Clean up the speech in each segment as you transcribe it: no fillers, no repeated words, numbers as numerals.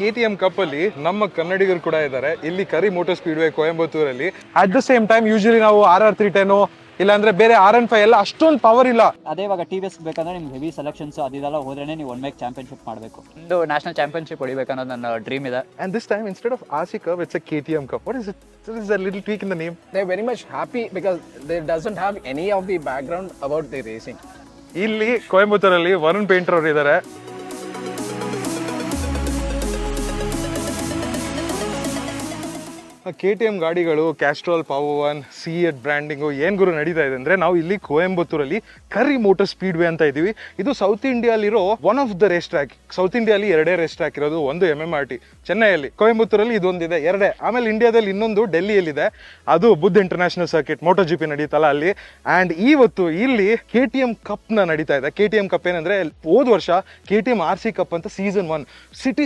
KTM cup ಅಲ್ಲಿ ನಮ್ಮ ಕನ್ನಡಿಗರು ಕೂಡ ಇದ್ದಾರೆ. ಇಲ್ಲಿ ಕರಿ ಮೋಟರ್ ಸ್ಪೀಡ್ವೇ ಕೊಯಂಬತ್ತೂರಲ್ಲಿ. At the same time usually ನಾವು RR310 ಇಲ್ಲಾಂದ್ರೆ ಬೇರೆ RN5 ಎಲ್ಲ ಅಷ್ಟೊಂದು ಪವರ್ ಇಲ್ಲ. ಅದೇ ಇವಾಗ TVS ಬೇಕಂದ್ರೆ ನಿಮ್ಗೆ ಹೆವಿ ಸೆಲೆಕ್ಷನ್ಸ್ ಅದೆಲ್ಲ ಹೋದ್ರೇನೆ ನೀವು ಒನ್ ಮೇಕ್ ಚಾಂಪಿಯನ್ಶಿಪ್ ಮಾಡಬೇಕು. ಒಂದು ನ್ಯಾಷನಲ್ ಚಾಂಪಿಯನ್ಶಿಪ್ ಹೊಡಿಬೇಕು ಅನ್ನೋದು ನನ್ನ ಡ್ರೀಮ್ ಇದೆ. And this time instead of RC Cup it's a KTM Cup. What is it? There is a little tweak in the name. They're very much happy because they doesn't have any of the background about the racing. ಇಲ್ಲಿ ಕೊಯಂಬತ್ತೂರಲ್ಲಿ Varun painter ಅವರು ಇದ್ದಾರೆ. KTM ಗಾಡಿಗಳು Castrol power 1 C8 branding ಏನು ಗುರು ನಡೀತಾ ಇದೆ ಅಂದರೆ ನಾವು ಇಲ್ಲಿ ಕೊಯಂಬತ್ತೂರಲ್ಲಿ ಕರಿ ಮೋಟರ್ ಸ್ಪೀಡ್ವೇ ಅಂತ ಇದ್ದೀವಿ. ಇದು ಸೌತ್ ಇಂಡಿಯಾಲಿರೋ one of the race track. South ಇಂಡಿಯಾಲಿ ಎರಡೇ ರೇಸ್ ಟ್ರ್ಯಾಕ್ ಇರೋದು, ಒಂದು MMRT ಚೆನ್ನೈಯಲ್ಲಿ, ಕೊಯಂಬತ್ತೂರಲ್ಲಿ ಇದೊಂದಿದೆ, ಎರಡೇ. ಆಮೇಲೆ ಇಂಡಿಯಾದಲ್ಲಿ ಇನ್ನೊಂದು ಡೆಲ್ಲಿಯಲ್ಲಿದೆ, ಅದು Buddh international circuit Moto GP ನಡೀತಲ್ಲ ಅಲ್ಲಿ. ಆ್ಯಂಡ್ ಇವತ್ತು ಇಲ್ಲಿ KTM ಕಪ್ನ ನಡೀತಾ ಇದೆ. KTM ಕಪ್ ಏನಂದರೆ ಹೋದ ವರ್ಷ KTM RC ಕಪ್ ಅಂತ ಸೀಸನ್ 1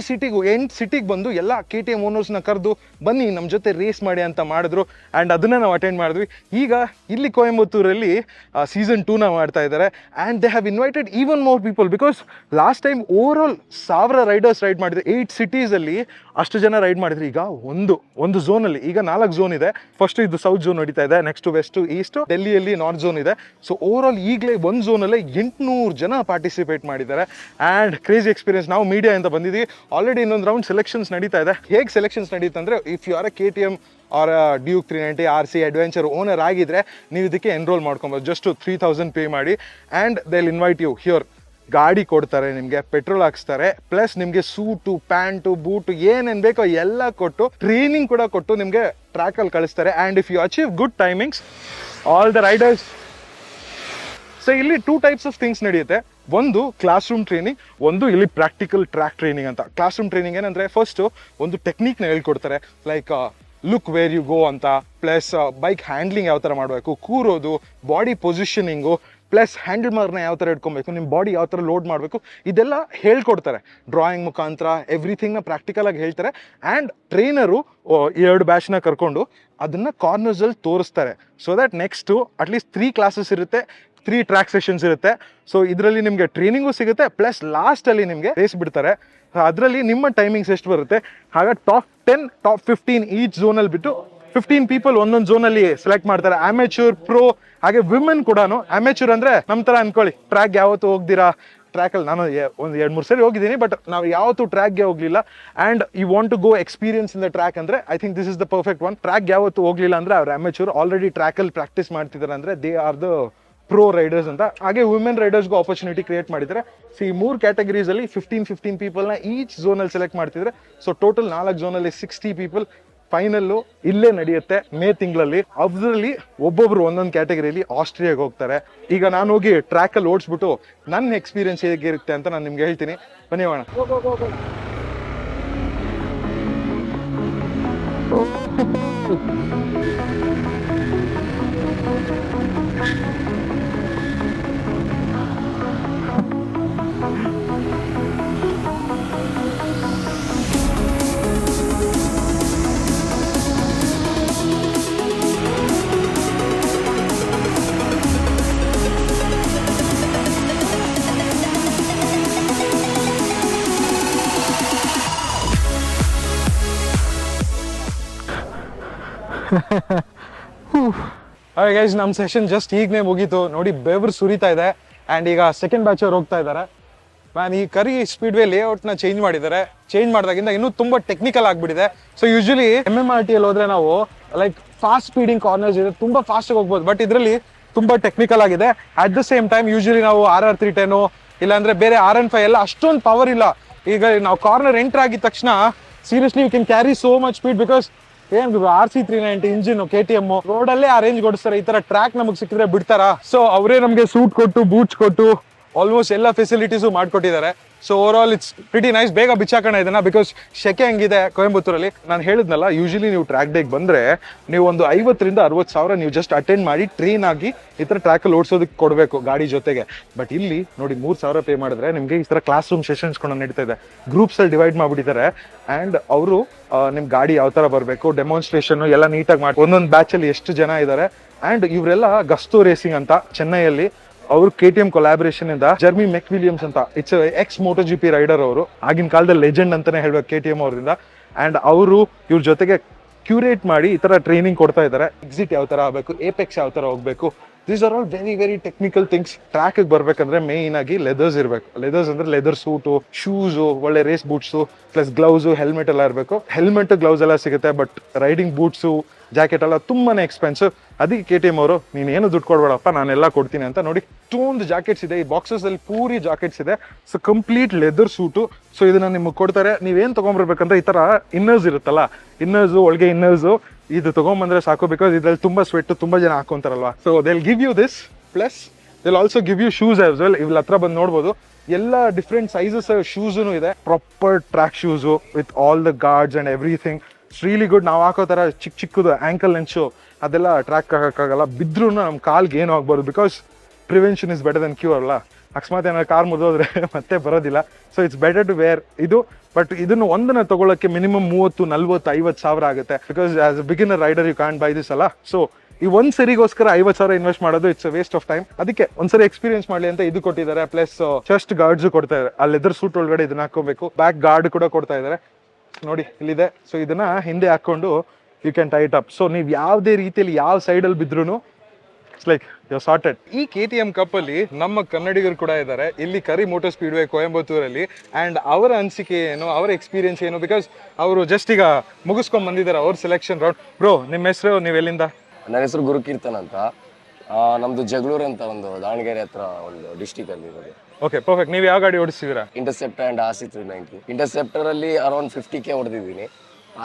ಸಿಟಿಗೂ 8 ಸಿಟಿಗೆ ಬಂದು ಎಲ್ಲ KTM ಓನರ್ಸ್ನ ಕರೆದು ಬನ್ನಿ ನಮ್ಮ ಜೊತೆ ರೇಸ್ ಮಾಡಿ ಅಂತ ಮಾಡಿದ್ರು. ಆ್ಯಂಡ್ ಅದನ್ನ ನಾವು ಅಟೆಂಡ್ ಮಾಡಿದ್ವಿ. ಈಗ ಇಲ್ಲಿ ಕೊಯಂಬತ್ತೂರಲ್ಲಿ ಸೀಸನ್ 2ನ ಮಾಡ್ತಾ ಇದ್ದಾರೆ. And they have invited even more people because last time over all 1000 riders ride ಮಾಡಿದ್ರು. 8 ಸಿಟೀಸಲ್ಲಿ ಅಷ್ಟು ಜನ ರೈಡ್ ಮಾಡಿದ್ರು. ಈಗ ಒಂದು ಝೋನಲ್ಲಿ ಈಗ 4 ಝೋನ್ ಇದೆ. ಫಸ್ಟ್ ಇದು ಸೌತ್ ಝೋನ್ ನಡೀತಾ ಇದೆ, ನೆಕ್ಸ್ಟ್ ವೆಸ್ಟ್ ಈಸ್ಟ್, ಡೆಲ್ಲಿಯಲ್ಲಿ ನಾರ್ತ್ ಝೋನ್ ಇದೆ. ಸೊ ಓವರ್ ಆಲ್ ಈಗಲೇ ಒಂದು ಝೋನಲ್ಲೇ 800 ಜನ ಪಾರ್ಟಿಸಿಪೇಟ್ ಮಾಡಿದ್ದಾರೆ. And crazy experience. ನಾವು ಮೀಡಿಯಾ ಅಂತ ಬಂದಿದ್ದೀವಿ. ಆಲ್ರೆಡಿ ಇನ್ನೊಂದು ರೌಂಡ್ ಸೆಲೆಕ್ಷನ್ಸ್ ನಡೀತಾ ಇದೆ. ಹೇಗೆ ಸೆಲೆಕ್ಷನ್ಸ್ ನಡೀತಾ ಅಂದರೆ, if you are KTM or Duke 390 RC adventure owner ಆಗಿದ್ರೆ ನೀವು ಇದಕ್ಕೆ ಎನ್ರೋಲ್ ಮಾಡ್ಕೊಬೋದು. ಜಸ್ಟ್ 3000 ಪೇ ಮಾಡಿ. And they will invite you here. ಗಾಡಿ ಕೊಡ್ತಾರೆ ನಿಮಗೆ, ಪೆಟ್ರೋಲ್ ಹಾಕ್ಸ್ತಾರೆ, ಪ್ಲಸ್ ನಿಮಗೆ ಸೂಟು, ಪ್ಯಾಂಟು, ಬೂಟು ಏನೇನು ಬೇಕೋ ಎಲ್ಲ ಕೊಟ್ಟು, ಟ್ರೈನಿಂಗ್ ಕೂಡ ಕೊಟ್ಟು ನಿಮಗೆ ಟ್ರ್ಯಾಕಲ್ಲಿ ಕಳಿಸ್ತಾರೆ. And if you achieve good timings, all the riders. So ಇಲ್ಲಿ 2 ಟೈಪ್ಸ್ ಆಫ್ ಥಿಂಗ್ಸ್ ನಡೆಯುತ್ತೆ. ಒಂದು ಕ್ಲಾಸ್ ರೂಮ್ ಟ್ರೈನಿಂಗ್, ಒಂದು ಇಲ್ಲಿ ಪ್ರಾಕ್ಟಿಕಲ್ ಟ್ರ್ಯಾಕ್ ಟ್ರೈನಿಂಗ್ ಅಂತ. ಕ್ಲಾಸ್ ರೂಮ್ ಟ್ರೈನಿಂಗ್ ಏನಂದರೆ ಫಸ್ಟು ಒಂದು ಟೆಕ್ನಿಕ್ನ ಹೇಳ್ಕೊಡ್ತಾರೆ, like look where you go ಅಂತ, ಪ್ಲಸ್ ಬೈಕ್ ಹ್ಯಾಂಡ್ಲಿಂಗ್ ಯಾವ ಥರ ಮಾಡಬೇಕು, ಕೂರೋದು, ಬಾಡಿ ಪೊಸಿಷನಿಂಗು, ಪ್ಲಸ್ ಹ್ಯಾಂಡಲ್ ಮಾರ್ನ ಯಾವ ಥರ ಇಟ್ಕೊಬೇಕು, ನಿಮ್ಮ ಬಾಡಿ ಯಾವ ಥರ ಲೋಡ್ ಮಾಡಬೇಕು, ಇದೆಲ್ಲ ಹೇಳ್ಕೊಡ್ತಾರೆ. ಡ್ರಾಯಿಂಗ್ ಮುಖಾಂತರ ಎವ್ರಿಥಿಂಗ್ನ ಪ್ರಾಕ್ಟಿಕಲಾಗಿ ಹೇಳ್ತಾರೆ. ಆ್ಯಂಡ್ ಟ್ರೈನರು 2 ಬ್ಯಾಚ್ನ ಕರ್ಕೊಂಡು ಅದನ್ನು ಕಾರ್ನರ್ಸಲ್ಲಿ ತೋರಿಸ್ತಾರೆ. So that next at least 3 classes ಇರುತ್ತೆ, 3 ಟ್ರ್ಯಾಕ್ ಸೆಷನ್ಸ್ ಇರುತ್ತೆ. ಸೊ ಇದರಲ್ಲಿ ನಿಮಗೆ ಟ್ರೈನಿಂಗು ಸಿಗುತ್ತೆ, ಪ್ಲಸ್ ಲಾಸ್ಟಲ್ಲಿ ನಿಮಗೆ ರೇಸ್ ಬಿಡ್ತಾರೆ. ಅದರಲ್ಲಿ ನಿಮ್ಮ ಟೈಮಿಂಗ್ಸ್ ಎಷ್ಟು ಬರುತ್ತೆ, ಹಾಗೆ ಟಾಪ್ 10 ಟಾಪ್ 15 ಈಚ್ ಝೋನಲ್ಲಿ ಬಿಟ್ಟು 15 ಪೀಪಲ್ ಒಂದೊಂದು ಝೋನಲ್ಲಿ ಸೆಲೆಕ್ಟ್ ಮಾಡ್ತಾರೆ. ಅಮೆಚೂರ್, ಪ್ರೋ, ಹಾಗೆ ವಿಮೆನ್ ಕೂಡ. ಅಮೆಚೂರ್ ಅಂದರೆ ನಮ್ಮ ಥರ ಅನ್ಕೊಳ್ಳಿ, ಟ್ರ್ಯಾಕ್ ಯಾವತ್ತೂ ಹೋಗ್ದಿರಾ, ಟ್ರ್ಯಾಕಲ್ಲಿ ನಾನು ಒಂದು 2-3 ಸರಿ ಹೋಗಿದ್ದೀನಿ, ಬಟ್ ನಾವು ಯಾವತ್ತೂ ಟ್ರ್ಯಾಕ್ಗೆ ಹೋಗಲಿಲ್ಲ. And you want to go experience in the track ಅಂದರೆ I think this is the perfect one. Track ಯಾವತ್ತೂ ಹೋಗಲಿಲ್ಲ ಅಂದರೆ ಅವ್ರು ಅಮೆಚೂರ್, ಆಲ್ರೆಡಿ ಟ್ರ್ಯಾಕಲ್ಲಿ ಪ್ರಾಕ್ಟೀಸ್ ಮಾಡ್ತಿದ್ದಾರೆ ಅಂದರೆ they are the pro Riders ಅಂತ. ಹಾಗೆ ವುಮೆನ್ ರೈಡರ್ಸ್ಗೂ ಆಪರ್ಚುನಿಟಿ ಕ್ರಿಯೇಟ್ ಮಾಡಿದ್ದಾರೆ. ಸೊ ಈ 3 ಕ್ಯಾಟಗರೀಸಲ್ಲಿ 15 ಪೀಪಲ್ನ ಈಚ್ ಝೋನಲ್ಲಿ ಸೆಲೆಕ್ಟ್ ಮಾಡ್ತಿದ್ರೆ. So total 4 ಝೋನಲ್ಲಿ 60 people. ಫೈನಲ್ಲು ಇಲ್ಲೇ ನಡೆಯುತ್ತೆ ಮೇ ತಿಂಗಳಲ್ಲಿ. ಅದರಲ್ಲಿ ಒಬ್ಬೊಬ್ರು ಒಂದೊಂದು ಕ್ಯಾಟಗರಿಯಲ್ಲಿ ಆಸ್ಟ್ರಿಯಾಗೆ ಹೋಗ್ತಾರೆ. ಈಗ ನಾನು ಹೋಗಿ ಟ್ರ್ಯಾಕಲ್ಲಿ ಓಡಿಸ್ಬಿಟ್ಟು ನನ್ನ ಎಕ್ಸ್ಪೀರಿಯನ್ಸ್ ಹೇಗಿರುತ್ತೆ ಅಂತ ನಾನು ನಿಮ್ಗೆ ಹೇಳ್ತೀನಿ. ಬನ್ನಿ ಹೋಗೋಣ. ಗೈಸ್, ನಮ್ಮ ಸೆಷನ್ ಜಸ್ಟ್ ಈಗನೇ ಮುಗೀತು. ನೋಡಿ ಬೆವರು ಸುರಿತಾ ಇದೆ. ಆ್ಯಂಡ್ ಈಗ ಸೆಕೆಂಡ್ ಬ್ಯಾಚ್ ಅವ್ರು ಹೋಗ್ತಾ ಇದ್ದಾರೆ. ಮ್ಯಾನ್, ಈ ಕರಿ ಸ್ಪೀಡ್ವೇ ಲೇಔಟ್ನ ಚೇಂಜ್ ಮಾಡಿದ್ದಾರೆ. ಚೇಂಜ್ ಮಾಡಿದಾಗಿಂದ ಇನ್ನೂ ತುಂಬ ಟೆಕ್ನಿಕಲ್ ಆಗಿಬಿಟ್ಟಿದೆ. ಸೊ ಯೂಶಲಿ MMRTಯಲ್ಲಿ ಹೋದ್ರೆ ನಾವು ಲೈಕ್ ಫಾಸ್ಟ್ ಸ್ಪೀಡಿಂಗ್ ಕಾರ್ನರ್ಸ್ ಇದೆ, ತುಂಬ ಫಾಸ್ಟಾಗಿ ಹೋಗ್ಬೋದು. ಬಟ್ ಇದರಲ್ಲಿ ತುಂಬ ಟೆಕ್ನಿಕಲ್ ಆಗಿದೆ. At the same time usually ನಾವು RR310 ಇಲ್ಲಾಂದರೆ ಬೇರೆ RN5 ಎಲ್ಲ ಅಷ್ಟೊಂದು ಪವರ್ ಇಲ್ಲ. ಈಗ ನಾವು ಕಾರ್ನರ್ ಎಂಟರ್ ಆಗಿದ ತಕ್ಷಣ seriously you can carry so much speed because ಏನ್ RC390 ಇಂಜಿನ್ KTM ರೋಡಲ್ಲೇ ಆ ರೇಂಜ್ ಕೊಡಿಸ್ತಾರೆ. ಈ ತರ ಟ್ರ್ಯಾಕ್ ನಮಗೆ ಸಿಕ್ಕಿದ್ರೆ ಬಿಡ್ತಾರಾ? ಸೊ ಅವರೇ ನಮಗೆ ಸೂಟ್ ಕೊಟ್ಟು, ಬೂಟ್ಸ್ ಕೊಟ್ಟು, ಆಲ್ಮೋಸ್ಟ್ ಎಲ್ಲ ಫೆಸಿಲಿಟೀಸು ಮಾಡ್ಕೊಟ್ಟಿದ್ದಾರೆ. So over all it's pretty nice. ಬೇಗ ಬಿಚ್ಚಾಕೋಣ ಇದನ್ನ, ಬಿಕಾಸ್ ಶೆಕೆ ಹಂಗಿದೆ ಕೊಯಂಬತ್ತೂರಲ್ಲಿ. ನಾನು ಹೇಳಿದ್ನಲ್ಲ, ಯೂಶಲಿ ನೀವು ಟ್ರ್ಯಾಕ್ ಡೇಗೆ ಬಂದರೆ ನೀವು ಒಂದು 50,000 to 60,000 ನೀವು ಜಸ್ಟ್ ಅಟೆಂಡ್ ಮಾಡಿ ಟ್ರೈನ್ ಆಗಿ ಈ ಥರ ಟ್ರ್ಯಾಕಲ್ಲಿ ಓಡಿಸೋದಕ್ಕೆ ಕೊಡಬೇಕು ಗಾಡಿ ಜೊತೆಗೆ. ಬಟ್ ಇಲ್ಲಿ ನೋಡಿ 3,000 ಪೇ ಮಾಡಿದ್ರೆ ನಿಮಗೆ ಈ ಥರ ಕ್ಲಾಸ್ ರೂಮ್ ಸೆಷನ್ಸ್ ಕೂಡ ನಡೀತಾ ಇದೆ. ಗ್ರೂಪ್ಸಲ್ಲಿ ಡಿವೈಡ್ ಮಾಡಿಬಿಟ್ಟಿದ್ದಾರೆ. ಆ್ಯಂಡ್ ಅವರು ನಿಮ್ಮ ಗಾಡಿ ಯಾವ ಥರ ಬರಬೇಕು, ಡೆಮಾನ್ಸ್ಟ್ರೇಷನ್ ಎಲ್ಲ ನೀಟಾಗಿ ಮಾಡಿ ಒಂದೊಂದು ಬ್ಯಾಚಲ್ಲಿ ಎಷ್ಟು ಜನ ಇದ್ದಾರೆ. ಆ್ಯಂಡ್ ಇವರೆಲ್ಲ ಗಸ್ತು ರೇಸಿಂಗ್ ಅಂತ ಚೆನ್ನೈಯಲ್ಲಿ ಅವರು KTM ಕೊಲಾಬರೇಷನ್ ಇಂದ ಜರ್ಮಿ ಮೆಕ್ ವಿಲಿಯಮ್ಸ್ ಅಂತ it's ex Moto GP rider ಅವರು, ಆಗಿನ ಕಾಲದಲ್ಲಿ ಲೆಜೆಂಡ್ ಅಂತಾನೆ ಹೇಳ್ಬೇಕು KTM ಅವರಿಂದ. ಅಂಡ್ ಅವರು ಇವ್ರ ಜೊತೆಗೆ ಕ್ಯೂರೇಟ್ ಮಾಡಿ ಈ ತರ ಟ್ರೈನಿಂಗ್ ಕೊಡ್ತಾ ಇದ್ದಾರೆ. ಎಕ್ಸಿಟ್ ಯಾವ ತರ ಆಗಬೇಕು, ಏಪೆಕ್ಸ್ ಯಾವ ತರ ಹೋಗ್ಬೇಕು, these are all very very technical things. Track ಬರ್ಬೇಕಂದ್ರೆ ಮೇನ್ ಆಗಿ ಲೆದರ್ಸ್ ಇರಬೇಕು. ಲೆದರ್ಸ್ ಅಂದ್ರೆ ಲೆದರ್ ಸೂಟು, ಶೂಸು, ಒಳ್ಳೆ race boots, plus gloves, helmet ಎಲ್ಲ ಇರಬೇಕು. ಹೆಲ್ಮೆಟ್ ಗ್ಲೌಸ್ ಎಲ್ಲ ಸಿಗುತ್ತೆ, ಬಟ್ ರೈಡಿಂಗ್ ಬೂಟ್ಸು, ಜಾಕೆಟ್ ಎಲ್ಲ ತುಂಬಾನೇ ಎಕ್ಸ್ಪೆನ್ಸಿವ್. ಅದಕ್ಕೆ KTM ಅವರು ನೀನೇನು ದುಡ್ಡು ಕೊಡ್ಬೇಡಪ್ಪ, ನಾನೆಲ್ಲ ಕೊಡ್ತೀನಿ ಅಂತ. ನೋಡಿ ಇಷ್ಟೊಂದು ಜಾಕೆಟ್ಸ್ ಇದೆ, ಈ ಬಾಕ್ಸಸ್ ಅಲ್ಲಿ ಪೂರಿ ಜಾಕೆಟ್ಸ್ ಇದೆ. So complete leather suit. So ಇದನ್ನ ನಿಮಗೆ ಕೊಡ್ತಾರೆ. ನೀವೇನ್ ತಗೊಂಡ್ಬರ್ಬೇಕಂದ್ರೆ ಈ ತರ ಇನ್ನರ್ಸ್ ಇರುತ್ತಲ್ಲ, ಇನ್ನರ್ಸು, ಒಳಗೆ ಇನ್ನರ್ಸು, ಇದು ತಗೊಂಡ್ಬಂದ್ರೆ ಸಾಕು. ಬಿಕಾಸ್ ಇದ್ರಲ್ಲಿ ತುಂಬಾ ಸ್ವೆಟ್ ತುಂಬಾ ಜನ ಹಾಕೊಂತಾರಲ್ವಾ. So they'll give you this, plus they'll also give you shoes as well. ಇಲ್ಲಿ ಹತ್ರ ಬಂದು ನೋಡ್ಬೋದು ಎಲ್ಲ ಡಿಫ್ರೆಂಟ್ ಸೈಜಸ್ ಶೂಸು ಇದೆ. Proper track shoes with all the guards and everything. It's really good. ನಾವು ಹಾಕೋ ತರ ಚಿಕ್ಕದು ಆಂಕಲ್ ಲೆನ್ಸು ಅದೆಲ್ಲ ಟ್ರ್ಯಾಕ್ ಹಾಕೋಕ್ಕಾಗಲ್ಲ. ಬಿದ್ರೂ ನಮ್ಮ ಕಾಲ್ಗೆ ಏನು ಆಗ್ಬಾರ್ದು. Because prevention is better than cure ಅಲ್ಲ. ಅಕಸ್ಮಾತ್ ಏನಾದ್ರು ಕಾರ್ ಮುರಿದೋದ್ರೆ ಮತ್ತೆ ಬರೋದಿಲ್ಲ. So it's better to wear ಇದು. ಬಟ್ ಇದನ್ನು ಒಂದನ್ನ ತಗೊಳ್ಳೋಕ್ಕೆ ಮಿನಿಮಮ್ 30, 40, 50 ಸಾವಿರ ಆಗುತ್ತೆ. Because as a beginner rider you can buy this ಅಲ್ಲ. ಸೊ ಈ ಒಂದ್ ಸರಿಗೋಸ್ಕರ 50 ಸಾವಿರ ಇನ್ವೆಸ್ಟ್ ಮಾಡೋದು it's a waste of time. ಅದಕ್ಕೆ ಒಂದ್ಸರಿ ಎಕ್ಸ್ಪೀರಿಯನ್ಸ್ ಮಾಡ್ಲಿ ಅಂತ ಇದು ಕೊಟ್ಟಿದ್ದಾರೆ. ಪ್ಲಸ್ ಚೆಸ್ಟ್ ಗಾರ್ಡ್ಸ್ ಕೊಡ್ತಾ ಇದ್ದಾರೆ. ಆ ಲೆದರ್ ಸೂಟ್ ಒಳಗಡೆ ಇದನ್ನ ಹಾಕೋಬೇಕು. ಬ್ಯಾಕ್ ಗಾರ್ಡ್ ಕೂಡ ಕೊಡ್ತಾ ಇದ್ದಾರೆ. ನೋಡಿ ಇಲ್ಲಿದೆ. ಸೊ ಇದನ್ನ ಹಿಂದೆ ಹಾಕೊಂಡು you can tight up. So ನೀವು ಯಾವುದೇ ರೀತಿಯಲ್ಲಿ ಯಾವ ಸೈಡಲ್ಲಿ ಬಿದ್ರೂ ಇಟ್ಸ್ ಲೈಕ್ ಯು ಸಾರ್ಟೆಡ್. ಈ KTM ಕಪ್ ಅಲ್ಲಿ ನಮ್ಮ ಕನ್ನಡಿಗರು ಕೂಡ ಇದ್ದಾರೆ ಇಲ್ಲಿ ಕರಿ ಮೋಟರ್ ಸ್ಪೀಡ್ವೇ ಕೊಯಂಬತ್ತೂರಲ್ಲಿ. ಅಂಡ್ ಅವರ ಅನಿಸಿಕೆ ಏನು, ಅವರ ಎಕ್ಸ್ಪೀರಿಯನ್ಸ್ ಏನು, ಬಿಕಾಸ್ ಅವರು ಜಸ್ಟ್ ಈಗ ಮುಗಿಸ್ಕೊಂಡ್ ಬಂದಿದ್ದಾರೆ ಅವ್ರ ಸೆಲೆಕ್ಷನ್ ರೌಂಡ್. ಬ್ರೋ ನಿಮ್ಮ ಹೆಸರು, ನೀವು ಎಲ್ಲಿಂದ? ನನ್ನ ಹೆಸರು ಗುರುಕೀರ್ತನ್ ಅಂತ. ನಮ್ದು ಜಗಳೂರು ಅಂತ ಒಂದು ದಾವಣಗೆರೆ ಹತ್ರ ಒಂದು ಡಿಸ್ಟಿಕ್ ಅಲ್ಲಿ ಇರೋದು. Okay, perfect. ನೀವು ಯಾವ ಗಾಡಿ ಓಡಿಸಿದ್ದೀರಾ? Interceptor and RC390. ಇಂಟರ್ಸೆಪ್ಟರ್ ಅಲ್ಲಿ ಅರೌಂಡ್ 50K ಹೊಡೆದಿದ್ದೀನಿ.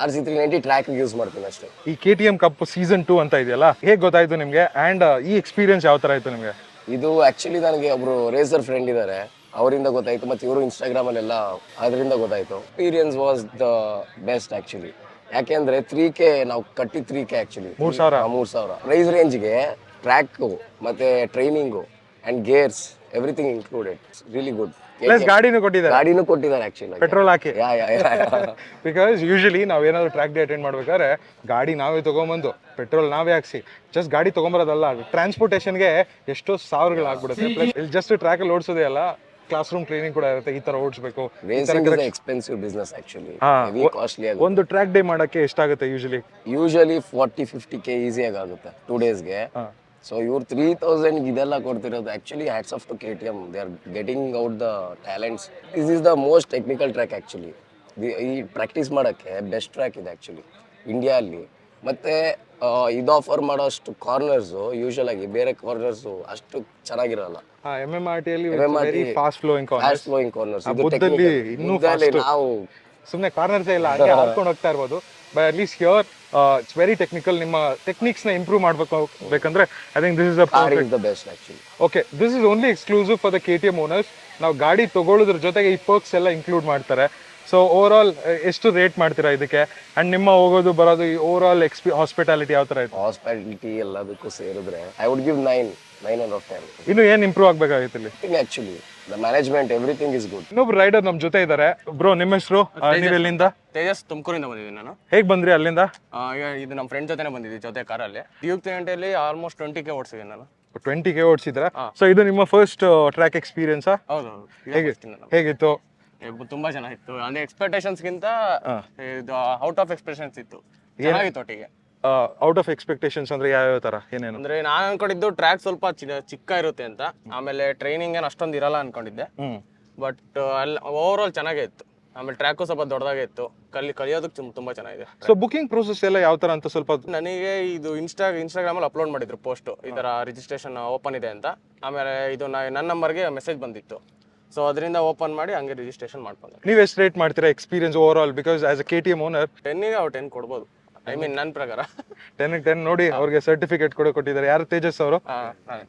RC390 ಟ್ರ್ಯಾಕ್ ಯೂಸ್ ಮಾಡ್ತೀನಿ ಅಷ್ಟೇ. ಈ KTM ಕಪ್ ಸೀಸನ್ 2 ಅಂತ ಇದೆಯಲ್ಲ, ಹೇಗೆ ಗೊತ್ತಾಯ್ತು ನಿಮಗೆ? ಅಂಡ್ ಈ ಎಕ್ಸ್ಪೀರಿಯನ್ಸ್ ಯಾವ ತರ ಆಯ್ತು ನಿಮಗೆ? ಇದು ಆಕ್ಚುಲಿ ನನಗೆ ಒಬ್ರು ರೇಸರ್ ಫ್ರೆಂಡ್ ಇದ್ದಾರೆ, ಅವರಿಂದ ಗೊತ್ತಾಯ್ತು. ಮತ್ತೆ ಇವರು ಇನ್ಸ್ಟಾಗ್ರಾಮ್ ಅಲ್ಲೆಲ್ಲ ಅದರಿಂದ ಗೊತ್ತಾಯ್ತು. Experience was the best actually. ಯಾಕೆಂದ್ರೆ 3K ನಾವು ಕಟ್ಟಿದ್ 3K ಆಕ್ಚುಲಿ 3,000 ಪ್ರೈಸ್ ರೇಂಜ್ಗೆ ಟ್ರ್ಯಾಕ್ ಮತ್ತೆ training and gears everything included. Really good. Plus ಗಾಡಿನೂ ಕೊಟ್ಟಿದ್ದಾರೆ ಆಕ್ಚುಲಿ, ಪೆಟ್ರೋಲ್ ಹಾಕಿ. ಬಿಕಾಸ್ ಯೂಶಲಿ ನಾವೇನಾದ್ರು ಟ್ರ್ಯಾಕ್ ಡೇ ಅಟೆಂಡ್ ಮಾಡ್ಬೇಕಾದ್ರೆ ಗಾಡಿ ನಾವೇ ತಗೊಂಬಂದು ಪೆಟ್ರೋಲ್ ನಾವೇ ಹಾಕ್ಸಿ ಜಸ್ಟ್ ಗಾಡಿ ತಗೊಂಬರೋದಲ್ಲ, ಟ್ರಾನ್ಸ್ಪೋರ್ಟೇಷನ್ಗೆ ಎಷ್ಟೋ ಸಾವಿರಗಳು ಆಗ್ಬಿಡುತ್ತೆ. ಪ್ಲಸ್ ಇಲ್ಲಿ ಜಸ್ಟ್ ಟ್ರ್ಯಾಕ್ ಅಲ್ಲಿ ಓಡಿಸೋದೇ ಅಲ್ಲ, ಕ್ಲಾಸ್ ರೂಮ್ ಟ್ರೈನಿಂಗ್ ಕೂಡ ಇರುತ್ತೆ. ಈ ತರ ಓಡಿಸ್ಬೇಕು. Expensive business actually. ಒಂದು ಟ್ರ್ಯಾಕ್ ಡೇ ಮಾಡಕ್ಕೆ ಎಷ್ಟಾಗುತ್ತೆ ಯೂಶಲಿ? 40-50K ಈಸಿಯಾಗಿ ಆಗುತ್ತೆ 2 ಡೇಸ್ಗೆ. ಸೊ ಇವ್ರು 3,000 ಇದೆಲ್ಲ ಕೊಡ್ತಿರೋದು actually hats off to KTM. They are getting out the talents. This is the most technical track actually. ಈ ಪ್ರಾಕ್ಟೀಸ್ ಮಾಡೋಕ್ಕೆ ಬೆಸ್ಟ್ ಟ್ರ್ಯಾಕ್ ಇದೆ ಆಕ್ಚುಲಿ ಇಂಡಿಯಾ ಅಲ್ಲಿ. ಮತ್ತೆ ಇದು ಆಫರ್ ಮಾಡೋ ಅಷ್ಟು ಕಾರ್ನರ್ಸು ಯೂಶುವಲ್ ಆಗಿ ಬೇರೆ ಕಾರ್ನರ್ಸು ಅಷ್ಟು ಚೆನ್ನಾಗಿರಲ್ಲ. MMRT ಅಲ್ಲಿ ವೆರಿ ಫಾಸ್ಟ್ ಫ್ಲೋಯಿಂಗ್ ಕಾರ್ನರ್ಸ್. ನಾವು ಸುಮ್ಮನೆ ಕಾರ್ನರ್ಸ್ ಇಲ್ಲ, ಹಂಗೆ ಹಾರ್ಕೊಂಡು ಹೋಗ್ತಾ ಇರ್ಬೋದು. But at least here it's very technical. ನಿಮ್ಮ ಟೆಕ್ನಿಕ್ಸ್ ನ ಇಂಪ್ರೂವ್ ಮಾಡ್ಬೇಕಂದ್ರೆ I think this is the best actually. Okay, this is only exclusive for the KTM owners. ನಾವು ಗಾಡಿ ತಗೊಳ್ಳೋದ್ರ ಜೊತೆಗೆ ಈ ಪರ್ಕ್ಸ್ ಎಲ್ಲ ಇನ್ಕ್ಲೂಡ್ ಮಾಡ್ತಾರೆ. ಸೊ ಓವರ್ ಆಲ್ ಎಷ್ಟು ರೇಟ್ ಮಾಡ್ತೀರಾ ಇದಕ್ಕೆ? ಅಂಡ್ ನಿಮ್ಮ ಹೋಗೋದು ಬರೋದು ಓವರ್ ಆಲ್ ಹಾಸ್ಪಿಟಾಲಿಟಿ ಯಾವ ತರ ಇತ್ತು? ಹಾಸ್ಪಿಟಾಲಿಟಿ ಎಲ್ಲದಕ್ಕೂ ಸೇರಿದ್ರೆ I would give 9 out of 10. ಇನ್ನು ಏನ್ ಇಂಪ್ರೂವ್ ಆಗ್ಬೇಕಾಗಿತ್ತು ಇಲ್ಲಿ? Actually the management everything is good. ಇನ್ನೊಬ್ರು ರೈಡರ್ ನಮ್ ಜೊತೆ ಇದ್ದಾರೆ. ಬ್ರೋ ನಿಮ್ಮ ಹೆಸರು? ನೀವು ಎಲ್ಲಿಂದ? ತೇಜಸ್, ತುಮಕೂರಿಂದ ಬಂದಿದ್ದೀನಿ ನಾನು. ಹೇಗ್ ಬಂದ್ರಿ ಅಲ್ಲಿಂದ? ಈಗ ಇದು ನಮ್ಮ ಫ್ರೆಂಡ್ ಜೊತೆನೇ ಬಂದಿದ್ದೆ ಜೊತೆ ಕಾರಲ್ಲಿ. ಡ್ಯೂಕ್ 390 ಆಲ್ಮೋಸ್ಟ್ 20K ಓಡಿಸಿದ್ದೀನಿ ನಾನು. 20K ಓಡಿಸಿದ್ರ? ಸೊ ಇದು ನಿಮ್ಮ ಫಸ್ಟ್ ಟ್ರ್ಯಾಕ್ ಎಕ್ಸ್ಪೀರಿಯನ್ಸ್? ಹೌದು. ಹೇಗಿತ್ತು? ತುಂಬಾ ಚೆನ್ನಾಗಿತ್ತು. ಅಂದ್ರೆ ಎಕ್ಸ್ಪೆಕ್ಟೇಷನ್ಸ್ಗಿಂತ ಇದು ಔಟ್ ಆಫ್ ಎಕ್ಸ್ಪೆಕ್ಟೇಷನ್ಸ್ ಇತ್ತು. ಚೆನ್ನಾಗಿತ್ತು ಒಟ್ಟಿಗೆ. ಔಟ್ ಆಫ್ ಎಕ್ಸ್ಪೆಕ್ಟೇಷನ್ಸ್ ಅಂದ್ರೆ ಯಾವ ತರ? ಏನೇನು ಅಂದ್ರೆ ನಾನು ಅನ್ಕೊಂಡಿದ್ದು ಟ್ರ್ಯಾಕ್ ಸ್ವಲ್ಪ ಚಿಕ್ಕ ಇರುತ್ತೆ ಅಂತ. ಆಮೇಲೆ ಟ್ರೈನಿಂಗ್ ಏನು ಅಷ್ಟೊಂದು ಇರಲ್ಲ ಅನ್ಕೊಂಡಿದ್ದೆ. ಬಟ್ ಅಲ್ಲಿ ಓವರ್ ಆಲ್ ಚೆನ್ನಾಗೇ ಇತ್ತು. ಆಮೇಲೆ ಟ್ರ್ಯಾಕು ಸ್ವಲ್ಪ ದೊಡ್ಡದಾಗೆ ಇತ್ತು. ಕಲಿಯೋದಕ್ಕೆ ತುಂಬಾ ಚೆನ್ನಾಗಿದೆ. ಸೊ ಬುಕಿಂಗ್ ಪ್ರೊಸೆಸ್ ಎಲ್ಲ ಯಾವ ತರ ಅಂತ ಸ್ವಲ್ಪ? ನನಗೆ ಇದು ಇನ್ಸ್ಟಾಗ್ರಾಮಲ್ಲಿ ಅಪ್ಲೋಡ್ ಮಾಡಿದ್ರು ಪೋಸ್ಟ್, ಈ ತರ ರಿಜಿಸ್ಟ್ರೇಷನ್ ಓಪನ್ ಇದೆ ಅಂತ. ಆಮೇಲೆ ಇದು ನನ್ನ ನಂಬರ್ಗೆ ಮೆಸೇಜ್ ಬಂದಿತ್ತು. ಸೊ ಅದರಿಂದ ಓಪನ್ ಮಾಡಿ ಹಂಗೆ ರಿಜಿಸ್ಟ್ರೇಷನ್ ಮಾಡ್ಕೊಂಡೆ. ನೀವು ಎಷ್ಟು ರೇಟ್ ಮಾಡ್ತೀರಾ experience over all? Because as a KTM owner 10ಗೆ ಅವ್ರು 10 ಕೊಡ್ಬೋದು. ಐ ಮೀನ್ ನನ್ನ ಪ್ರಕಾರ 10ಗೆ 10. ನೋಡಿ ಅವ್ರಿಗೆ ಸರ್ಟಿಫಿಕೇಟ್ ಕೂಡ ಕೊಟ್ಟಿದ್ದಾರೆ. ಯಾರು? ತೇಜಸ್ ಅವರು.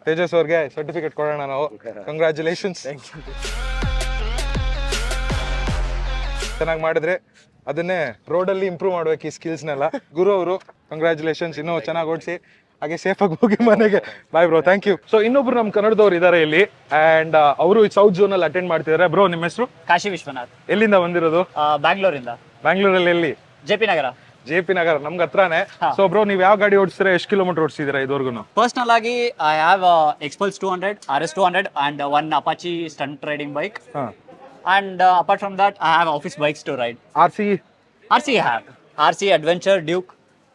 ತೇಜಸ್ ಅವ್ರಿಗೆ ಸರ್ಟಿಫಿಕೇಟ್ ಕೊಡೋಣ ನಾವು. ಕಂಗ್ರ್ಯಾಚುಲೇಷನ್ಸ್. ಚೆನ್ನಾಗಿ ಮಾಡಿದ್ರೆ ಅದನ್ನೇ ರೋಡಲ್ಲಿ ಇಂಪ್ರೂವ್ ಮಾಡ್ಬೇಕು ಈ ಸ್ಕಿಲ್ಸ್ನೆಲ್ಲ. ಗುರು ಅವರು ಕಂಗ್ರ್ಯಾಚುಲೇಷನ್ಸ್, ಇನ್ನೂ ಚೆನ್ನಾಗಿ ಓಡಿಸಿ ಹಾಗೆ ಸೇಫ್ ಆಗಿ ಹೋಗಿ ಮನೆಗೆ. Bye bro, thank you. So ಇನ್ನೊಬ್ರು ನಮ್ಮ ಕನ್ನಡದವ್ರು ಇದ್ದಾರೆ ಇಲ್ಲಿ ಅಂಡ್ ಅವರು ಸೌತ್ ಝೋನ್ ಅಲ್ಲಿ ಅಟೆಂಡ್ ಮಾಡ್ತಿದ್ದಾರೆ. ಬ್ರೋ ನಿಮ್ಮ ಹೆಸರು? ಕಾಶಿ ವಿಶ್ವನಾಥ್. ಎಲ್ಲಿಂದ ಬಂದಿರೋದು? ಬ್ಯಾಂಗ್ಳೂರಿಂದ. ಬ್ಯಾಂಗ್ಳೂರಲ್ಲಿ ಎಲ್ಲಿ? JP ನಗರ. JP ನಗರ ನಮ್ಗೆ ಹತ್ರನೇ. ಸೊ ಬ್ರೋ, ನೀವು ಯಾವ ಗಾಡಿ ಓಡಿಸ್ತೀರಾ, ಎಷ್ಟು ಕಿಲೋಮೀಟರ್ ಓಡಿಸಿದ್ದೀರಾ ಇದುವರೆಗೂ? ಪರ್ಸ್ನಲ್ ಆಗಿ I have ಎಕ್ಸ್ಪಲ್ಸ್ 200, RS 200 and one Apache stunt riding bike. And apart from that, I have office bikes to ride. RC? RC I have. RC, Adventure, Duke.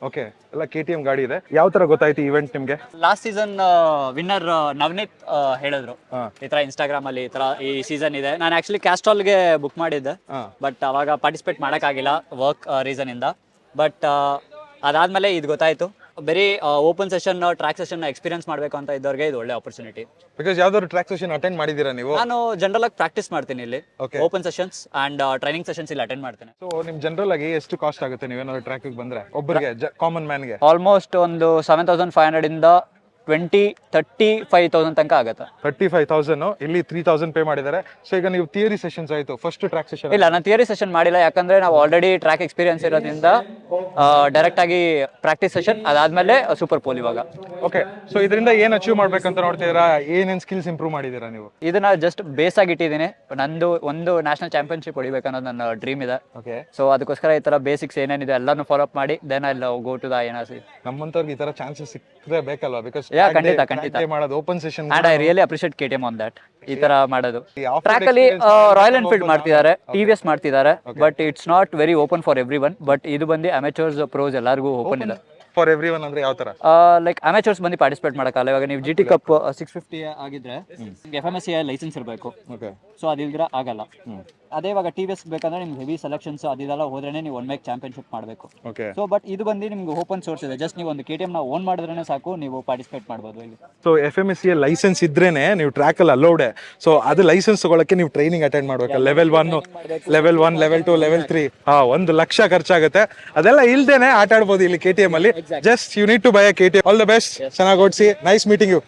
Okay, ಎಲ್ಲ KTM ಗಾಡಿ ಇದೆ. ಯಾವ ತರ ಗೊತ್ತಾಯ್ತು ಇವೆಂಟ್ ನಿಮ್ಗೆ? Last season winner Navneet ಹೇಳಿದ್ರು ಈ ತರ ಇನ್ಸ್ಟಾಗ್ರಾಮ್ ಅಲ್ಲಿ ಈ ತರ ಈ ಸೀಸನ್ ಇದೆ. ನಾನು ಆಕ್ಚುಲಿ ಕ್ಯಾಸ್ಟ್ರಾಲ್ಗೆ ಬುಕ್ ಮಾಡಿದ್ದೆ, ಬಟ್ ಅವಾಗ ಪಾರ್ಟಿಸಿಪೇಟ್ ಮಾಡೋಕ್ಕಾಗಿಲ್ಲ ವರ್ಕ್ ರೀಸನ್ ಇಂದ. ಬಟ್ ಅದಾದ್ಮೇಲೆ ಇದು ಗೊತ್ತಾಯ್ತು. ಬರೀ open session, track session experience ಮಾಡಬೇಕು ಅಂತ ಇದ್ದವ್ರಿಗೆ ಇದು ಒಳ್ಳೆ ಆಪರ್ಚುನಿಟಿ. ಬಿಕಾಸ್ ಯಾವ್ದಾದ್ರು ಟ್ರ್ಯಾಕ್ ಸೆಷನ್ ಅಟೆಂಡ್ ಮಾಡಿದ್ದೀರಾ ನೀವು? ನಾನು ಜನರಲ್ ಆಗಿ ಪ್ರಾಕ್ಟೀಸ್ ಮಾಡ್ತೀನಿ ಇಲ್ಲಿ, open sessions and training sessions ಇಲ್ಲಿ ಅಟೆಂಡ್ ಮಾಡ್ತೇನೆ. ಸೊ ನಿಮ್ ಜನರಲ್ ಆಗಿ ಎಷ್ಟು ಕಾಸ್ಟ್ ಆಗುತ್ತೆ ನೀವೇನಾದ್ರು ಟ್ರ್ಯಾಕ್ ಬಂದ್ರೆ ಒಬ್ಬರಿಗೆ, ಕಾಮನ್ ಮ್ಯಾನ್ಗೆ? ಆಲ್ಮೋಸ್ಟ್ ಒಂದು 7,500 ಇಂದ 35,000 ತನಕ ಆಗುತ್ತೆ. 35,000. ಇಲ್ಲಿ 3,000 ಪೇ ಮಾಡಿದ್ದಾರೆ. ಸೊ ಈಗ ನೀವು ಥಿಯರಿ ಸೆಷನ್ಸ್ ಆಯ್ತು, ಫಸ್ಟ್ ಟ್ರ್ಯಾಕ್ ಸೆಷನ್? ಇಲ್ಲ, ನಾನು ಥಿಯರಿ ಸೆಷನ್ ಮಾಡಿಲ್ಲ, ಯಾಕಂದ್ರೆ ನಾವು ಆಲ್ರೆಡಿ ಟ್ರ್ಯಾಕ್ ಎಕ್ಸ್ಪೀರಿಯನ್ಸ್ ಇರೋದ್ರಿಂದ ಡೈರೆಕ್ಟ್ ಆಗಿ ಪ್ರಾಕ್ಟೀಸ್ ಸೆಷನ್, ಅದಾದ್ಮೇಲೆ ಸೂಪರ್ ಪೋಲ್ ಇವಾಗ. ಓಕೆ, ಸೊ ಇದರಿಂದ ಏನ್ ಅಚೀವ್ ಮಾಡ್ಬೇಕಂತ ನೋಡ್ತಿದ್ದೀರಾ? ಏನೇನ್ ಸ್ಕಿಲ್ಸ್ ಇಂಪ್ರೂವ್ ಮಾಡಿದ್ದೀರಾ ನೀವು? ಇದನ್ನ ಜಸ್ಟ್ ಬೇಸ್ ಆಗಿ ಇಟ್ಟಿದ್ದೀನಿ. ನಂದು ಒಂದು ನ್ಯಾಷನಲ್ ಚಾಂಪಿಯನ್ಶಿಪ್ ಹೊಡಿಬೇಕನ್ನೋದು ನನ್ನ ಡ್ರೀಮ್ ಇದೆ. ಓಕೆ, ಸೊ ಅದಕ್ಕೋಸ್ಕರ ಈ ತರ ಬೇಸಿಕ್ಸ್ ಏನೇನಿದೆ ಎಲ್ಲಾನು ಫಾಲೋ ಅಪ್ ಮಾಡಿ then I go to the NRC. ನಮ್ಮಂತವ್ರಿಗೆ ಈ ತರ ಚಾನ್ಸಸ್ ಸಿಕ್ಕದೆ ಬೇಕಲ್ವಾ? ಬಿಕಾಸ್ ಖಂಡಿತ ಮಾಡೋದು open session. And I really appreciate KTM on that. ಈ ತರ ಮಾಡೋದು ಟ್ರ್ಯಾಕ್ ಅಲ್ಲಿ ರಾಯಲ್ ಎನ್ಫೀಲ್ಡ್ ಮಾಡ್ತಿದ್ದಾರೆ, TVS ಮಾಡ್ತಿದ್ದಾರೆ, but it's not very open for every one. But ಇದು ಬಂದು ಅಮೆಚೂರ್ಸ್, ಪ್ರೋಸ್ ಎಲ್ಲರಿಗೂ ಓಪನ್ ಇದೆ. ಫಾರ್ ಎವ್ರಿ ಒನ್ ಅಂದ್ರೆ ಯಾವ ತರ? ಲೈಕ್ ಅಮೆಚೂರ್ಸ್ ಬಂದು ಪಾರ್ಟಿಸಿಪೇಟ್ ಮಾಡಕ್ಕಲ್ಲ. ಇವಾಗ ನೀವು GT ಕಪ್ 650 ಆಗಿದ್ರೆ FMSCI ಲೈಸೆನ್ಸ್ ಇರಬೇಕು. ಸೊ ಅದಿಲ್ದ್ರೆ ಆಗಲ್ಲ. ಅದೇ ಇವಾಗ TVS ಬೇಕಂದ್ರೆ ನಿಮ್ಗೆ ಹೆವಿ ಸೆಲೆಕ್ಷನ್ಸ್ ಅದೆಲ್ಲ ಹೋದ್ರೇನೆ ನೀವು ಒನ್ ಮೇಕ್ ಚಾಂಪಿಯನ್ಶಿಪ್ ಮಾಡಬೇಕು. ಸೊ ಬಟ್ ಇದು ಬಂದು ನಿಮ್ಗೆ ಓಪನ್ ಸೋರ್ಸ್ ಇದೆ. ಜಸ್ಟ್ ನೀವು ಒಂದು KTM ನ ಓನ್ ಮಾಡಿದ್ರೆ ಸಾಕು, ನೀವು ಪಾರ್ಟಿಸಿಪೇಟ್ ಮಾಡ್ಬೋದು ಇಲ್ಲಿ. ಸೊ FMSCI ಲೈಸೆನ್ಸ್ ಇದ್ರೇನೆ ನೀವು ಟ್ರ್ಯಾಕ್ ಅಲ್ಲಿ ಅಲೌಡ್. ಸೊ ಅದು ಲೈಸೆನ್ಸ್ ತಗೊಳಕ್ಕೆ ನೀವು ಟ್ರೈನಿಂಗ್ ಅಟೆಂಡ್ ಮಾಡ್ಬೇಕು. Level 1, level 2, level 3. 1 ಲಕ್ಷ ಖರ್ಚಾಗುತ್ತೆ. ಅದೆಲ್ಲ ಇಲ್ದೇನೆ ಆಟ ಆಡ್ಬೋದು ಇಲ್ಲಿ KTM ಅಲ್ಲಿ. Just you need to buy a KTM. All the best, ಚೆನ್ನಾಗಿ ಓಡಿಸಿ. Nice meeting you.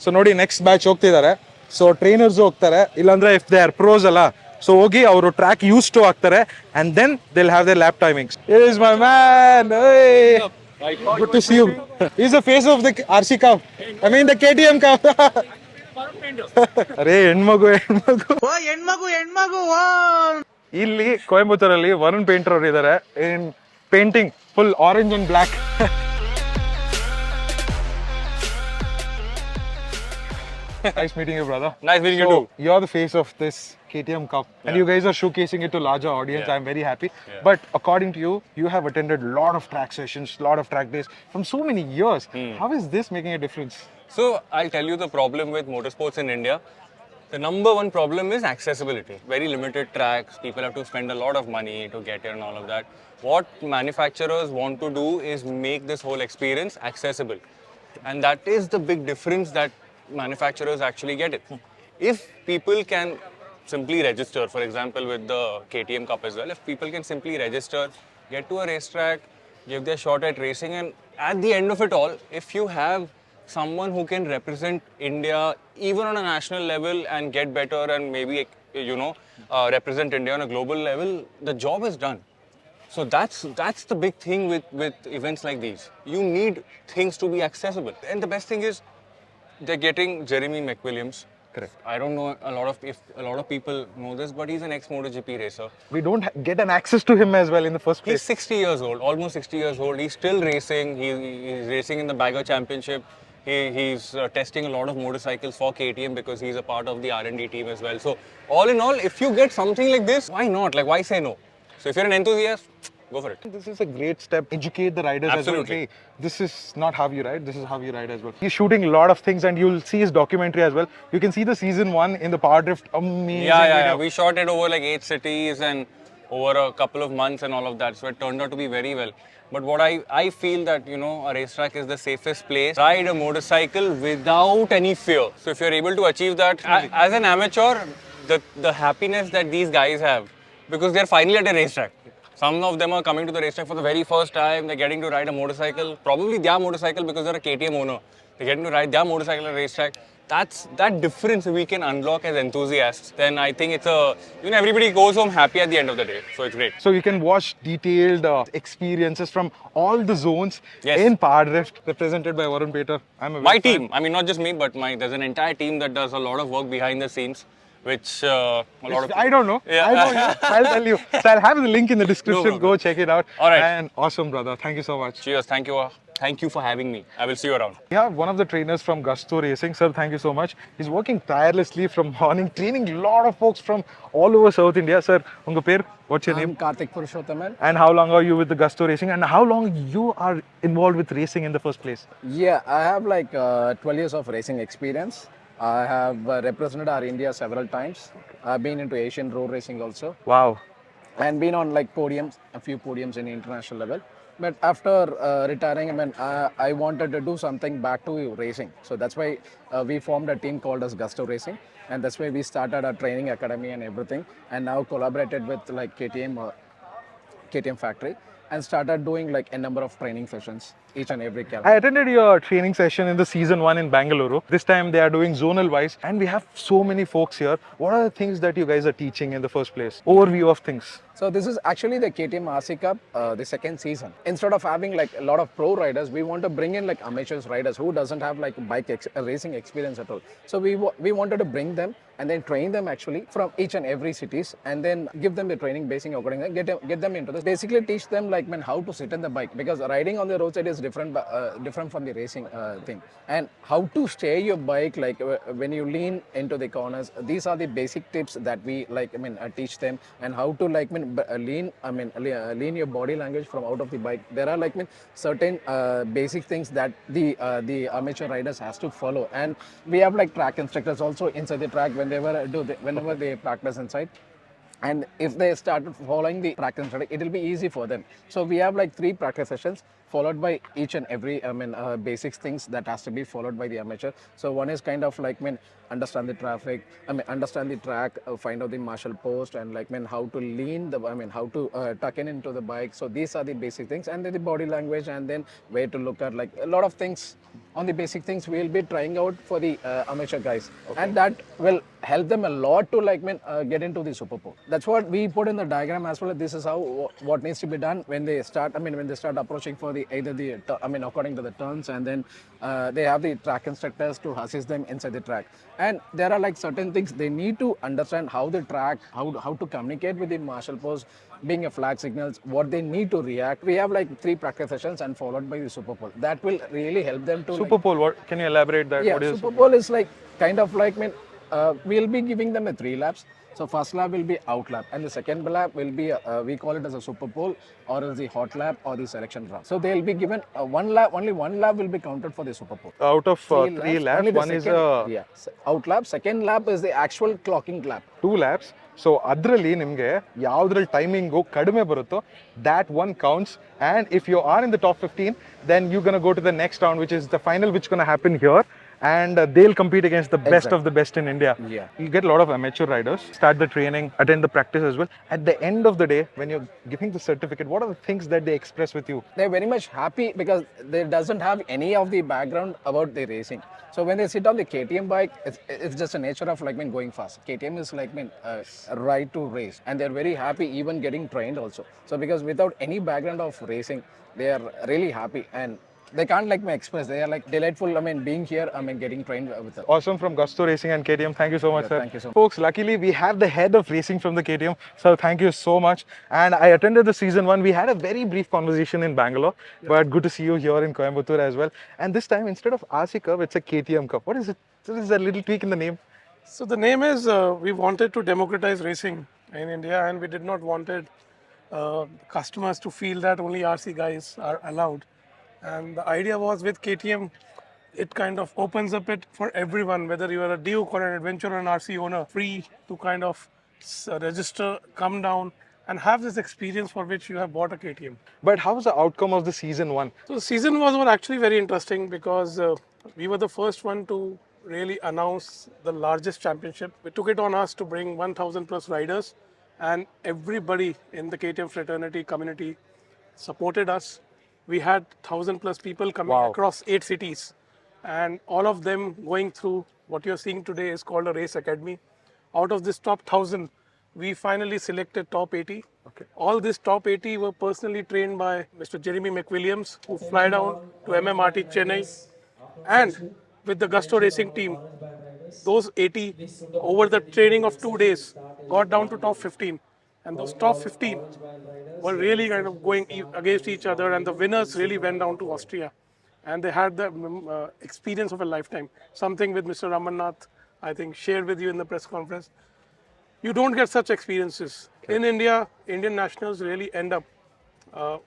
ಸೊ ನೋಡಿ, ನೆಕ್ಸ್ಟ್ ಬ್ಯಾಚ್ ಹೋಗ್ತಿದ್ದಾರೆ. ಸೊ ಟ್ರೈನರ್ಸ್ ಹೋಗ್ತಾರೆ, ಇಲ್ಲಾಂದ್ರೆ ಇಫ್ ದೇ ಆರ್ ಪ್ರೋಸ್ ಅಲ್ಲ, ಸೊ ಹೋಗಿ ಅವರು ಟ್ರ್ಯಾಕ್ ಯೂಸ್ ಟು ಆಗ್ತಾರೆ and then they will have their lap timings. Here is my man. Hey, good to see you. He's the face of the RC Cup. I mean the KTM Cup. ಅರೇ ಹೆಣ್ಮಗು. ಇಲ್ಲಿ ಕೊಯಂಬತ್ತೂರಲ್ಲಿ Varun painter ಅವರು ಇದ್ದಾರೆ. In painting full orange and black. Nice meeting you, brother. Nice meeting you too. You're the face of this KTM Cup, and you guys are showcasing it to larger audience. I'm very happy. But according to you, you have attended a lot of track sessions, lot of track days from so many years. How is this making a difference? So I'll tell you the problem with motorsports in India. The number one problem is accessibility. Very limited tracks. People have to spend a lot of money to get here and all of that. What manufacturers want to do is make this whole experience accessible, and that is the big difference that manufacturers actually get it. If people can simply register, for example with the KTM Cup as well, if people can simply register, get to a racetrack, give their shot at racing, and at the end of it all, if you have someone who can represent India even on a national level and get better and maybe represent India on a global level, the job is done. So that's the big thing with events like these. You need things to be accessible, and the best thing is they're getting Jeremy McWilliams. Correct. I don't know if a lot of people know this, but he's an ex-MotoGP racer. We don't get an access to him as well in the first place. He's 60 years old, almost 60 years old. He's still racing. He's racing in the Bagger Championship. He's testing a lot of motorcycles for KTM because he's a part of the R&D team as well. So all in all, if you get something like this, why not? Like, why say no? So if you're an enthusiast, go for it. This is a great step. Educate the riders Absolutely. as well. Hey, this is not how you ride. This is how you ride as well. He's shooting a lot of things, and you'll see his documentary as well. You can see the season 1 in the Power Drift. Amazing. Yeah. We shot it over like 8 cities and over a couple of months and all of that. So it turned out to be very well. But what I feel that, a racetrack is the safest place. Ride a motorcycle without any fear. So if you're able to achieve that, as an amateur, the happiness that these guys have, because they're finally at a racetrack. Some of them are coming to the racetrack for the very first time. They're getting to ride a motorcycle, probably their motorcycle because they're a KTM owner. They're getting to ride their motorcycle at a racetrack. That difference we can unlock as enthusiasts. Then I think it's everybody goes home happy at the end of the day. So it's great. So you can watch detailed experiences from all the zones in Power Drift, represented by Varun Peter. My team. I mean, not just me, but there's an entire team that does a lot of work behind the scenes. which a lot of I don't know. Yeah. I don't know. I'll tell you. So I'll have the link in the description. problem. Go check it out. All right. And awesome, brother. Thank you so much. Cheers. Thank you for having me. I will see you around. We have one of the trainers from Gusto Racing. Sir, thank you so much. He's working tirelessly from morning, training a lot of folks from all over South India. Sir, unga per, what's your I'm name? Karthik Purushothaman. And how long are you with the Gusto Racing? And how long you are involved with racing in the first place? Yeah, I have like 12 years of racing experience. I have represented our India several times. I've been into Asian road racing also, Wow. and been on like podiums, a few podiums in international level. But after retiring, I wanted to do something back to racing. So that's why we formed a team called as Gusto Racing, and that's why we started our training academy and everything, and now collaborated with like KTM factory, and started doing like a number of training sessions each and every calendar. I attended your training session in the season 1 in Bangalore. This time they are doing zonal wise, and we have so many folks here. What are the things that you guys are teaching in the first place? Overview of things. So this is actually the KTM RC Cup, the second season. Instead of having like a lot of pro riders, we want to bring in like amateurs riders who doesn't have like racing experience at all. So we wanted to bring them and then train them actually from each and every cities, and then give them the training basing accordingly. Get them into this. Basically teach them like how to sit in the bike, because riding on the roadside is different from the racing thing, and how to steer your bike like when you lean into the corners. These are the basic tips that we teach them, and how to lean your body language from out of the bike. There are certain basic things that the amateur riders has to follow, and we have like track instructors also inside the track whenever they practice inside. And if they start following the track instructor, it will be easy for them. So we have like 3 practice sessions followed by each and every basics things that has to be followed by the amateur. So one is kind of understand the traffic, understand the track, find out the marshal post, and how to lean how to tuck in into the bike. So these are the basic things, and then the body language, and then where to look at, like a lot of things on the basic things we'll be trying out for the amateur guys. And that will help them a lot to get into the Super Bowl. That's what we put in the diagram as well. This is how what needs to be done when they start. When they start approaching for the according to the turns, and then they have the track instructors to assist them inside the track. And there are like certain things they need to understand, how the track, how to communicate with the marshal post, being a flag signals, what they need to react. We have like 3 practice sessions and followed by the Super Bowl. That will really help them to Super Bowl, what can you elaborate that? Yeah, What is Super Bowl is like kind of like we'll be giving them 3 laps. So first lap will be out lap, and the second lap will be we call it as a Super Bowl, or as the hot lap, or the selection round. So they'll be given one lap. Only 1 lap will be counted for the Super Bowl. out of 3 Only laps, the one is second- out lap. Second lap is the actual clocking lap. 2 laps. So ಅದರಲ್ಲಿ ನಿಮಗೆ ಯಾವುದ್ರಲ್ಲಿ timing ಕಡಿಮೆ ಬರುತ್ತೋ that one counts, and if you are in the top 15 then you gonna go to the next round which is the final which gonna happen here, and they'll compete against the best of the best in India. Yeah. You get a lot of amateur riders, start the training, attend the practice as well. At the end of the day, when you're giving the certificate, what are the things that they express with you? They're very much happy because they doesn't have any of the background about the racing. So when they sit on the KTM bike, it's just a nature of going fast. KTM is right to race, and they're very happy even getting trained also. So because without any background of racing, they are really happy, and they can't express. They are delightful. Being here, getting trained with us. Awesome from Gusto Racing and KTM. Thank you so much, sir. thank you so much. Folks, luckily we have the head of racing from the KTM. So thank you so much. And I attended the season 1. We had a very brief conversation in Bangalore, but good to see you here in Coimbatore as well. And this time, instead of RC Cup, it's a KTM Cup. What is it? So this is a little tweak in the name. So the name is, we wanted to democratize racing in India, and we did not wanted customers to feel that only RC guys are allowed. And the idea was with KTM, it kind of opens up it for everyone, whether you are a Duke or an Adventure or an RC owner, free to kind of register, come down and have this experience for which you have bought a KTM. But how was the outcome of the season 1? So the season was actually very interesting because we were the first one to really announce the largest championship. We took it on us to bring 1,000 plus riders, and everybody in the KTM fraternity community supported us. We had 1,000 plus people coming across 8 cities, and all of them going through what you're seeing today is called a race academy. Out of this top 1,000, we finally selected top 80. Okay. All these top 80 were personally trained by Mr. Jeremy McWilliams, who fly down to MMRT Chennai, and with the Gusto Racing team. those 80 over the training of 2 days got down to top 15. And those top 15 were really kind of going against each other, and the winners really went down to Austria. And they had the experience of a lifetime. Something with Mr. Ramannath, I think, shared with you in the press conference. You don't get such experiences. In India, Indian nationals really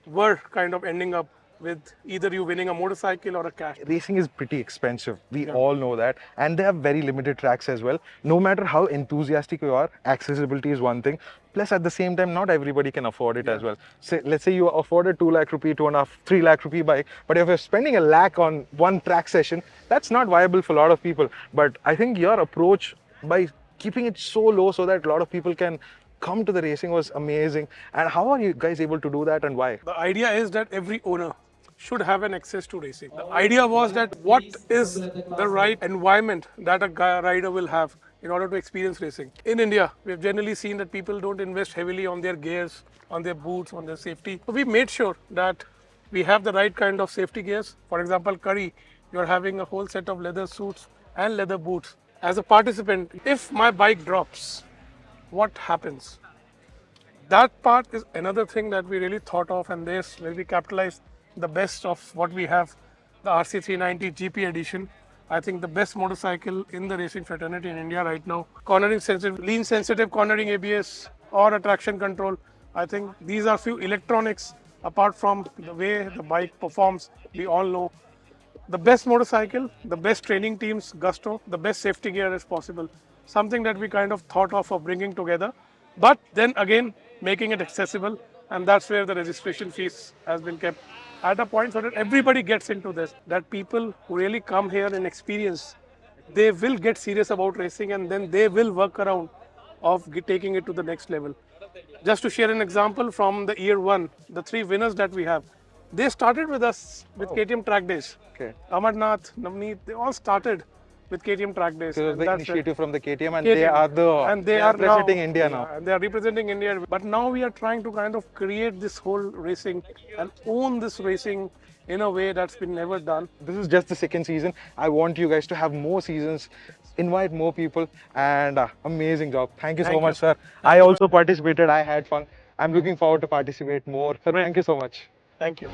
were kind of ending up with either you winning a motorcycle or a cash. Racing is pretty expensive. We all know that. And they have very limited tracks as well. No matter how enthusiastic you are, accessibility is one thing. Plus, at the same time, not everybody can afford it as well. Say, let's say you afford a 2 lakh rupee, 2.5, 3 lakh rupee bike, but if you're spending a lakh on one track session, that's not viable for a lot of people. But I think your approach by keeping it so low so that a lot of people can come to the racing was amazing. And how are you guys able to do that, and why? The idea is that every owner should have an access to racing. The idea was that what is the right environment that a rider will have in order to experience racing. In India, we've generally seen that people don't invest heavily on their gears, on their boots, on their safety. So we made sure that we have the right kind of safety gears. For example, Curry, you're having a whole set of leather suits and leather boots. As a participant, if my bike drops, what happens? That part is another thing that we really thought of, and this where we capitalized the best of what we have, the RC390 GP edition. I think the best motorcycle in the racing fraternity in India right now. Cornering sensitive, lean sensitive cornering ABS or a traction control. I think these are few electronics apart from the way the bike performs. We all know the best motorcycle, the best training teams, Gusto, the best safety gear as possible. Something that we kind of thought of bringing together, but then again making it accessible, and that's where the registration fees has been kept at a point so that everybody gets into this, that people who really come here and experience, they will get serious about racing, and then they will work around of taking it to the next level. Just to share an example from the year one, the 3 winners that we have, they started with us with KTM track days. Okay. Amarnath, Navneet, they all started with KTM track days. So and the that's initiative from the KTM, and KTM. they are representing India now. Yeah, they are representing India. But now we are trying to kind of create this whole racing and own this racing in a way that's been never done. This is just the second season. I want you guys to have more seasons, invite more people, and amazing job. Thank you so much, sir. I also participated. I had fun. I'm looking forward to participate more. Sir, thank you so much. Thank you.